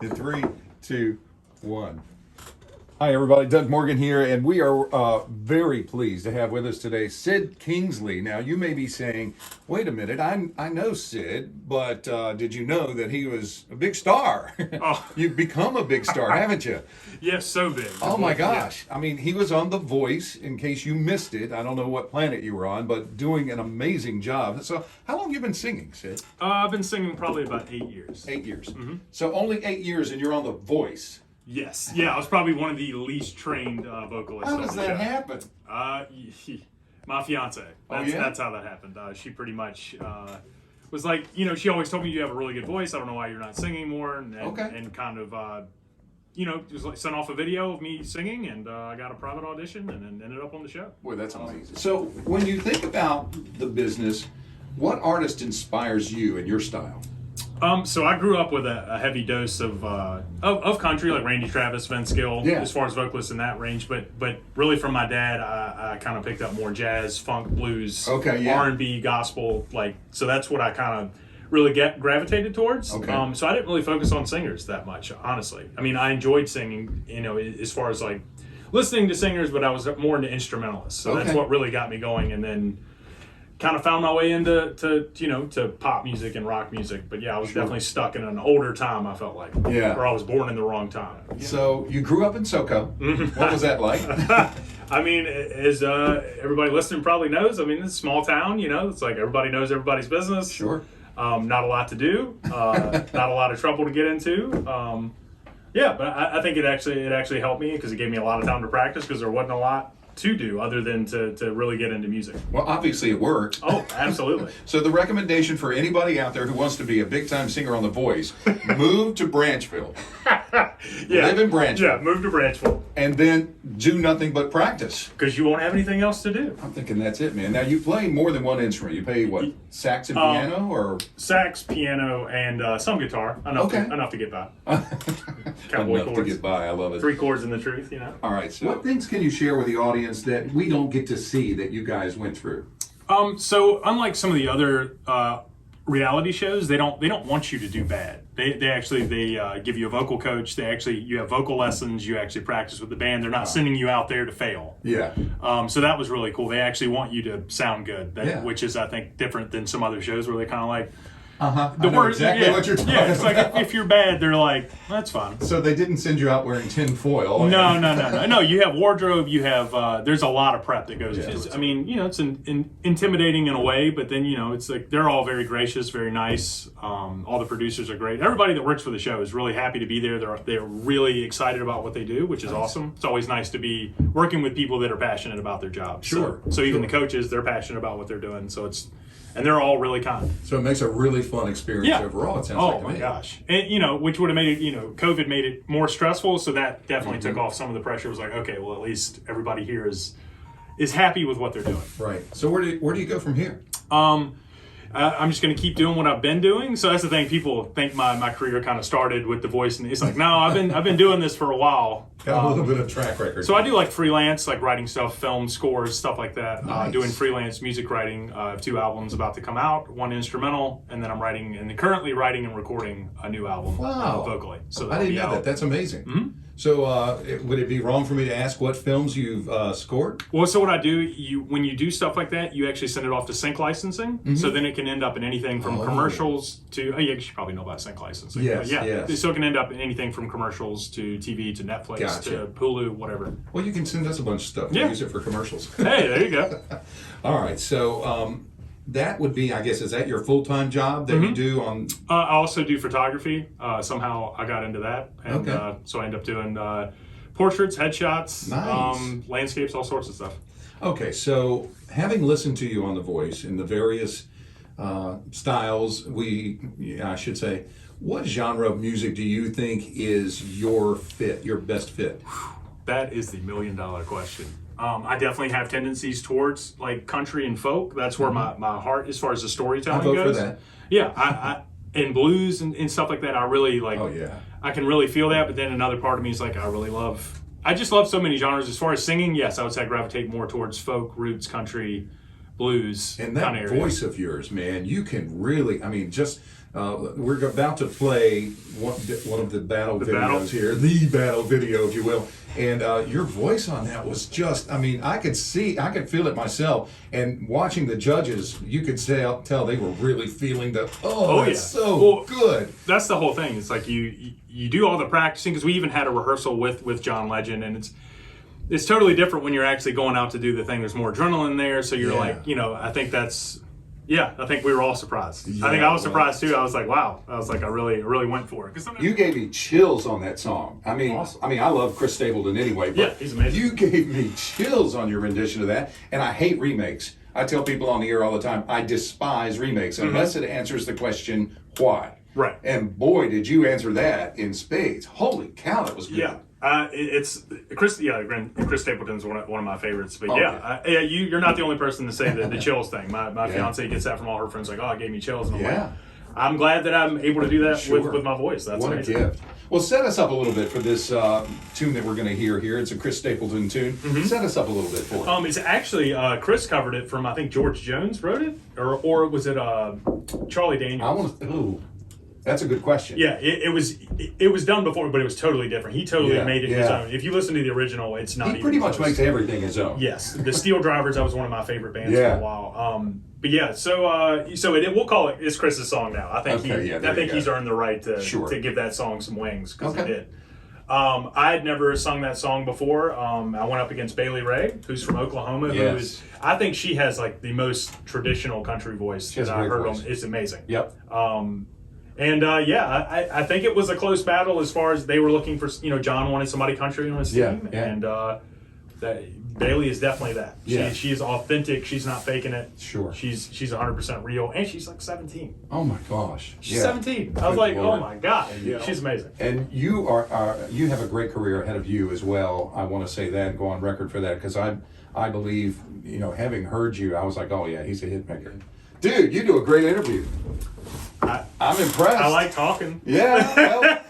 In 3, 2, 1. Hi, everybody. Doug Morgan here, and we are very pleased to have with us today Sid Kingsley. Now, you may be saying, wait a minute, I know Sid, but did you know that he was a big star? Oh. You've become a big star, haven't you? Yes, so big. Oh, my gosh. I mean, he was on The Voice, in case you missed it. I don't know what planet you were on, but doing an amazing job. So, how long have you been singing, Sid? I've been singing probably about 8 years. 8 years. Mm-hmm. So, only 8 years, and you're on The Voice. Yes. Yeah, I was probably one of the least trained vocalists. How does that happen? My fiance. That's how that happened. She pretty much was like, she always told me you have a really good voice. I don't know why you're not singing more. And kind of, just like sent off a video of me singing, and I got a private audition and then ended up on the show. Boy, that's amazing. So when you think about the business, what artist inspires you in your style? So I grew up with a heavy dose of country, like Randy Travis, Vince Gill, as far as vocalists in that range. But really from my dad, I kind of picked up more jazz, funk, blues, R&B, gospel. So that's what I kind of really gravitated towards. Okay. So I didn't really focus on singers that much, honestly. I mean, I enjoyed singing, as far as like listening to singers, but I was more into instrumentalists. So that's what really got me going. And then kind of found my way into to pop music and rock music. But yeah, I was definitely stuck in an older time, I felt like. Yeah. Or I was born in the wrong time. So you grew up in SoCo. What was that like? I mean, as everybody listening probably knows, I mean, it's a small town, it's like everybody knows everybody's business. Sure. Not a lot to do, not a lot of trouble to get into. But I think it actually helped me because it gave me a lot of time to practice because there wasn't a lot to do other than to really get into music. Well, obviously it worked. Oh, absolutely. So the recommendation for anybody out there who wants to be a big-time singer on The Voice, move to Branchville. Live in Branchville. Yeah, move to Branchville. And then do nothing but practice. Because you won't have anything else to do. I'm thinking that's it, man. Now, you play more than one instrument. You play, what, sax and piano? Or sax, piano, and some guitar. Enough to get by. Cowboy Enough chords. to get by. I love it. 3 chords in the truth, All right. So what things can you share with the audience that we don't get to see that you guys went through? So unlike some of the other reality shows, they don't want you to do bad. They give you a vocal coach. You have vocal lessons. You actually practice with the band. They're not sending you out there to fail. Yeah. So that was really cool. They actually want you to sound good, which is, I think, different than some other shows where they kind of like, I know exactly what you're talking about. It's like if you're bad, they're like, that's fine. So they didn't send you out wearing tin foil. No. No, you have wardrobe. You have there's a lot of prep that goes. I mean, it's intimidating in a way, but then it's like they're all very gracious, very nice. All the producers are great. Everybody that works for the show is really happy to be there. They're really excited about what they do, which is awesome. It's always nice to be working with people that are passionate about their job. Sure. So even the coaches, they're passionate about what they're doing. And they're all really kind. So it makes a really fun experience overall, it sounds like to me. Oh my gosh. And, which would have made it, COVID made it more stressful, so that definitely took off some of the pressure. It was like, okay, well, at least everybody here is happy with what they're doing. Right. So where do you go from here? I'm just going to keep doing what I've been doing. So that's the thing. People think my career kind of started with The Voice, and it's like, no, I've been doing this for a while. Got a little bit of track record. So I do like freelance, like writing stuff, film scores, stuff like that. Nice. Doing freelance music writing. I have 2 albums about to come out, 1 instrumental, and then I'm currently writing and recording a new album vocally. So I didn't know that. That's amazing. Mm-hmm. So would it be wrong for me to ask what films you've scored? Well, so what I do, when you do stuff like that, you actually send it off to sync licensing. Mm-hmm. So then it can end up in anything from commercials to, you should probably know about sync licensing. Yes. So it can end up in anything from commercials to TV to Netflix to Hulu, whatever. Well, you can send us a bunch of stuff. We'll use it for commercials. Hey, there you go. All right. So that would be, I guess, is that your full-time job that you do on? I also do photography. Somehow I got into that. And so I end up doing portraits, headshots, landscapes, all sorts of stuff. Okay, so having listened to you on The Voice in the various styles, I should say, what genre of music do you think is your best fit? That is the $1 million question. I definitely have tendencies towards like country and folk. That's where my heart, as far as the storytelling goes. I vote for that. Yeah, I and blues and stuff like that. I really like. Oh yeah. I can really feel that, but then another part of me is like, I just love so many genres. As far as singing, yes, I would say I gravitate more towards folk, roots, country, blues. And that voice of yours, man, you can really, just We're about to play one of the battle videos here, the battle video, if you will. And your voice on that was just, I mean, I could feel it myself. And watching the judges, you could tell they were really feeling good. That's the whole thing. It's like you do all the practicing, because we even had a rehearsal with John Legend, and it's totally different when you're actually going out to do the thing. There's more adrenaline there, so you're like, I think I think we were all surprised. I think I was surprised too. I was like, wow. I was like, I really went for it. You gave me chills on that song. I mean, awesome. I love Chris Stapleton anyway, but he's amazing. You gave me chills on your rendition of that, and I hate remakes. I tell people on the air all the time, I despise remakes unless it answers the question, why? Right. And boy, did you answer that in spades. Holy cow, that was good. Yeah. It's Chris. Yeah, Chris Stapleton's one of my favorites. But you're not the only person to say the chills thing. My fiance gets that from all her friends. Like, oh, it gave me chills. And I'm like, I'm glad that I'm able to do that with my voice. That's what amazing. A gift. Well, set us up a little bit for this tune that we're going to hear here. It's a Chris Stapleton tune. Set us up a little bit for it. It's actually Chris covered it from, I think George Jones wrote it, or was it Charlie Daniels? That's a good question. Yeah, it was done before, but it was totally different. He totally made it his own. If you listen to the original, it's not. He pretty much makes everything his own. Yes, the Steel Drivers. That was one of my favorite bands for a while. But yeah, so we'll call it. It's Chris's song now. I think he's earned the right to give that song some wings, because he did. I had never sung that song before. I went up against Bailey Ray, who's from Oklahoma. Who is, I think she has like the most traditional country voice that I've heard. It's amazing. Yep. I think it was a close battle as far as they were looking for. John wanted somebody country on his team, and that Bailey is definitely that. She is authentic. She's not faking it. Sure. She's 100% real, and she's like 17. Oh my gosh. She's 17. I was like, oh my god, she's amazing. And you you have a great career ahead of you as well. I want to say that and go on record for that, because I believe, having heard you, I was like, oh yeah, he's a hit maker. Dude, you do a great interview. I'm impressed. I like talking. Yeah. Well,